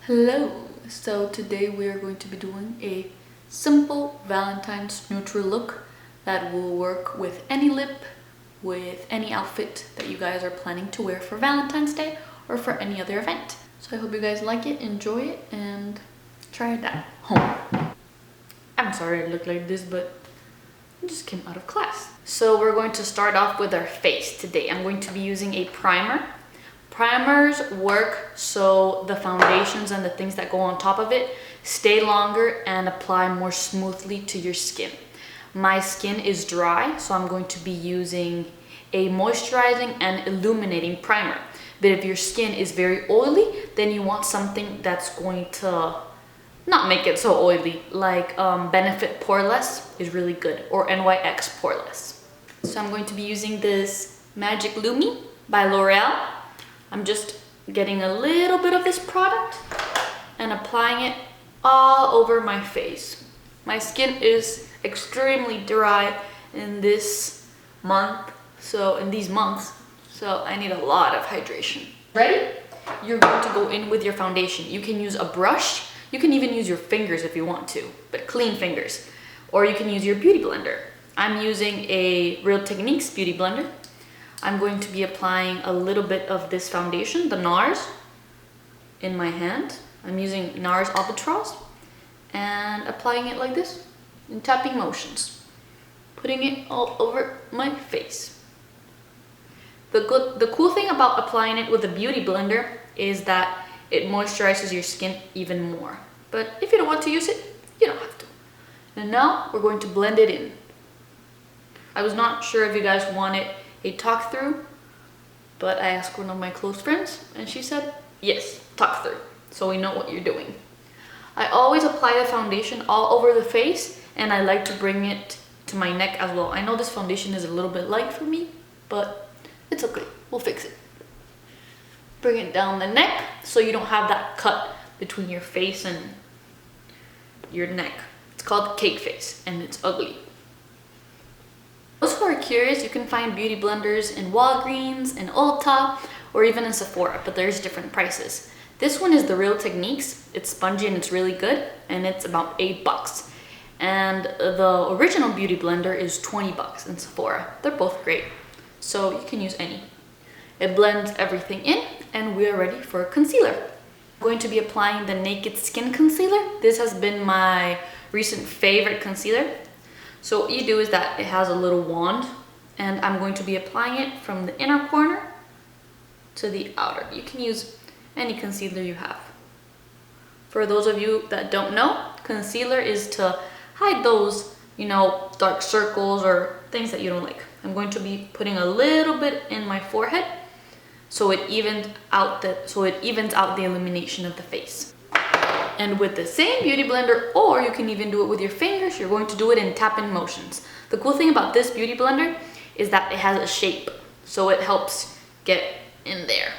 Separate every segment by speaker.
Speaker 1: Hello! So today we are going to be doing a simple Valentine's neutral look that will work with any lip, with any outfit that you guys are planning to wear for Valentine's Day or for any other event. So I hope you guys like it, enjoy it, and try it at home. I'm sorry I look like this, but I just came out of class. So we're going to start off with our face today. I'm going to be using a primer. Primers work so the foundations and the things that go on top of it stay longer and apply more smoothly to your skin. My skin is dry, so I'm going to be using a moisturizing and illuminating primer. But if your skin is very oily, then you want something that's going to not make it so oily, like Benefit Poreless is really good, or NYX Poreless. So I'm going to be using this Magic Lumi by L'Oreal. I'm just getting a little bit of this product and applying it all over my face. My skin is extremely dry in this month, in these months, so I need a lot of hydration. Ready? You're going to go in with your foundation. You can use a brush, you can even use your fingers if you want to, but clean fingers. Or you can use your beauty blender. I'm using a Real Techniques beauty blender. I'm going to be applying a little bit of this foundation, the NARS, in my hand. I'm using NARS Albatross and applying it like this in tapping motions, putting it all over my face. The cool thing about applying it with a beauty blender is that it moisturizes your skin even more. But if you don't want to use it, you don't have to. And now we're going to blend it in. I was not sure if you guys wanted a talk through, but I asked one of my close friends and she said, yes, talk through, so we know what you're doing. I always apply the foundation all over the face, and I like to bring it to my neck as well. I know this foundation is a little bit light for me, but it's okay, we'll fix it. Bring it down the neck so you don't have that cut between your face and your neck. It's called cake face and it's ugly. Those who are curious, you can find beauty blenders in Walgreens, in Ulta, or even in Sephora, but there's different prices. This one is the Real Techniques. It's spongy and it's really good, and it's about $8. And the original beauty blender is $20 in Sephora. They're both great, so you can use any. It blends everything in, and we are ready for concealer. I'm going to be applying the Naked Skin Concealer. This has been my recent favorite concealer. So what you do is that it has a little wand, and I'm going to be applying it from the inner corner to the outer. You can use any concealer you have. For those of you that don't know, concealer is to hide those, dark circles or things that you don't like. I'm going to be putting a little bit in my forehead so it evens out the illumination of the face. And with the same beauty blender, or you can even do it with your fingers, you're going to do it in tap-in motions. The cool thing about this beauty blender is that it has a shape, so it helps get in there.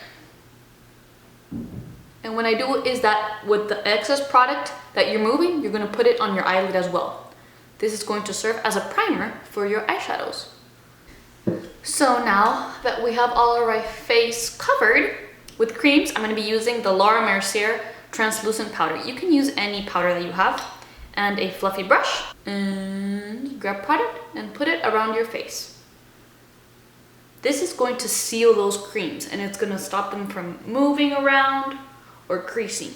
Speaker 1: And when I do it is that with the excess product that you're moving, you're going to put it on your eyelid as well. This is going to serve as a primer for your eyeshadows. So now that we have all of our face covered with creams, I'm going to be using the Laura Mercier translucent powder. You can use any powder that you have, and a fluffy brush, and grab product and put it around your face. This is going to seal those creams, and it's going to stop them from moving around or creasing.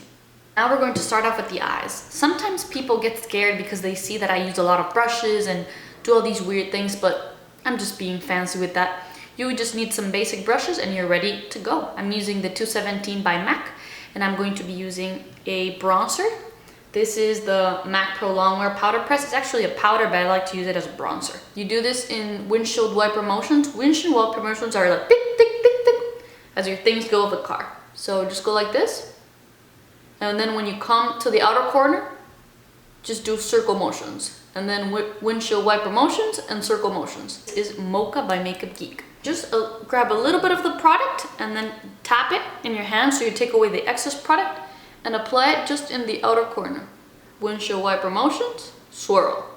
Speaker 1: Now we're going to start off with the eyes. Sometimes people get scared because they see that I use a lot of brushes and do all these weird things, but I'm just being fancy with that. You just need some basic brushes and you're ready to go. I'm using the 217 by MAC, and I'm going to be using a bronzer. This is the MAC Pro Longwear Powder Press. It's actually a powder, but I like to use it as a bronzer. You do this in windshield wiper motions. Windshield wiper motions are like tick, tick, tick, tick, as your things go of the car. So just go like this. And then when you come to the outer corner, just do circle motions. And then windshield wiper motions and circle motions. This is Mocha by Makeup Geek. Just grab a little bit of the product and then tap it in your hand so you take away the excess product and apply it just in the outer corner. Windshield wiper motions, swirl.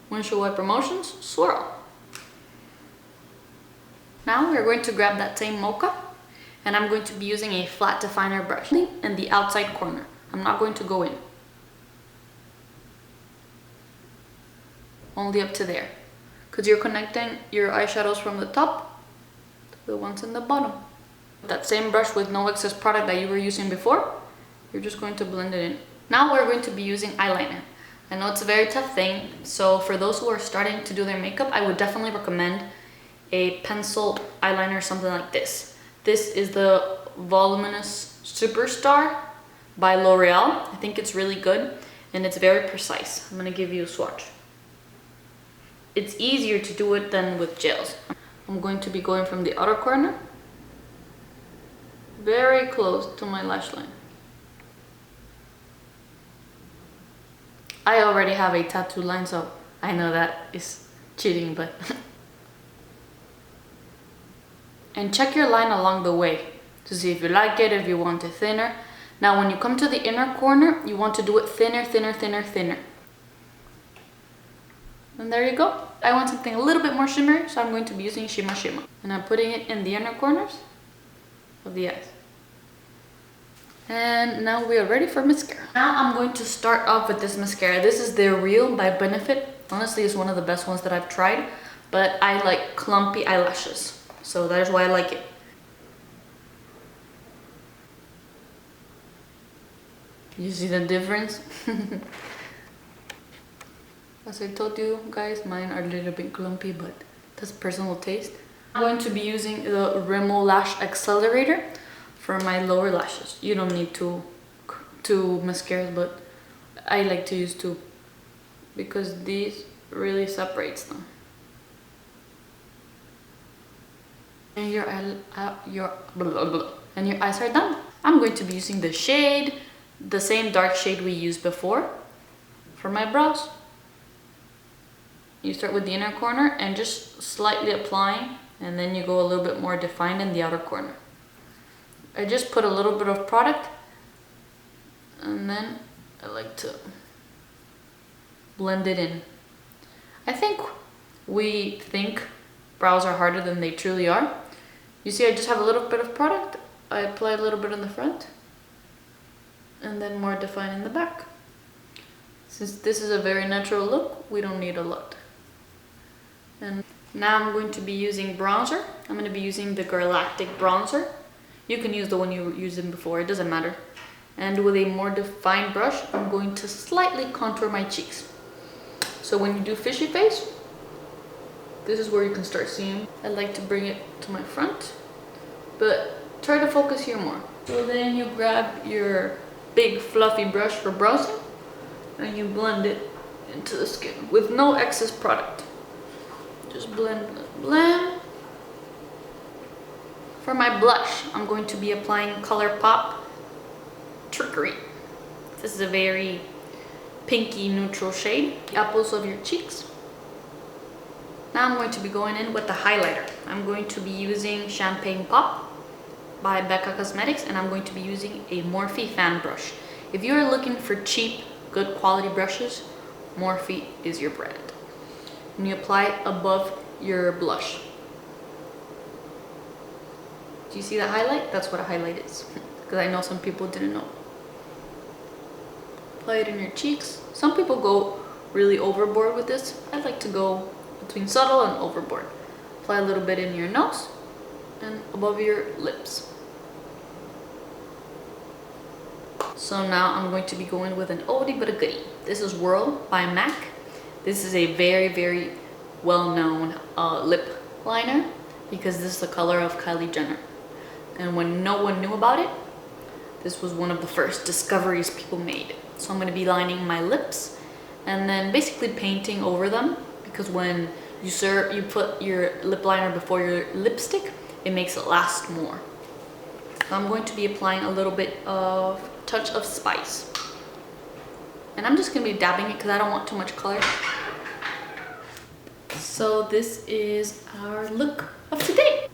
Speaker 1: Windshield wiper motions, swirl. Now we're going to grab that same Mocha, and I'm going to be using a flat definer brush in the outside corner. I'm not going to go in. Only up to there. Because you're connecting your eyeshadows from the top to the ones in the bottom. With that same brush with no excess product that you were using before, you're just going to blend it in. Now we're going to be using eyeliner. I know it's a very tough thing, so for those who are starting to do their makeup, I would definitely recommend a pencil eyeliner, something like this. This is the Voluminous Superstar by L'Oreal. I think it's really good and it's very precise. I'm gonna give you a swatch. It's easier to do it than with gels. I'm going to be going from the outer corner very close to my lash line. I already have a tattoo line, so I know that is cheating, but and check your line along the way to see if you like it, if you want it thinner. Now when you come to the inner corner, you want to do it thinner, thinner, thinner, thinner. And there you go. I want something a little bit more shimmery, so I'm going to be using Shimma Shimma. And I'm putting it in the inner corners of the eyes. And now we are ready for mascara. Now I'm going to start off with this mascara. This is the Real by Benefit. Honestly, it's one of the best ones that I've tried, but I like clumpy eyelashes, so that is why I like it. You see the difference? As I told you guys, mine are a little bit clumpy, but that's personal taste. I'm going to be using the Rimmel Lash Accelerator for my lower lashes. You don't need two mascaras, but I like to use two because these really separates them. And your eyes are done. I'm going to be using the shade, the same dark shade we used before for my brows. You start with the inner corner and just slightly applying, and then you go a little bit more defined in the outer corner. I just put a little bit of product, and then I like to blend it in. I think we think brows are harder than they truly are. You see, I just have a little bit of product. I apply a little bit in the front, and then more define in the back. Since this is a very natural look, we don't need a lot. And now I'm going to be using bronzer. I'm going to be using the Galactic bronzer. You can use the one you were using before, it doesn't matter. And with a more defined brush, I'm going to slightly contour my cheeks. So when you do fishy face, this is where you can start seeing. I like to bring it to my front, but try to focus here more. So then you grab your big fluffy brush for browsing, and you blend it into the skin with no excess product. Just blend, blend. For my blush, I'm going to be applying Colourpop Trickery. This is a very pinky neutral shade. The apples of your cheeks. Now I'm going to be going in with the highlighter. I'm going to be using Champagne Pop by Becca Cosmetics, and I'm going to be using a Morphe fan brush. If you're looking for cheap, good quality brushes, Morphe is your brand. And you apply it above your blush. Do you see that highlight? That's what a highlight is, because I know some people didn't know. Apply it in your cheeks. Some people go really overboard with this. I like to go between subtle and overboard. Apply a little bit in your nose and above your lips. So now I'm going to be going with an oldie but a goodie. This is Whirl by MAC. This is a very, very well-known lip liner because this is the color of Kylie Jenner. And when no one knew about it, this was one of the first discoveries people made. So I'm going to be lining my lips and then basically painting over them, because when you put your lip liner before your lipstick, it makes it last more. So I'm going to be applying a little bit of touch of spice. And I'm just going to be dabbing it because I don't want too much color. So this is our look of today.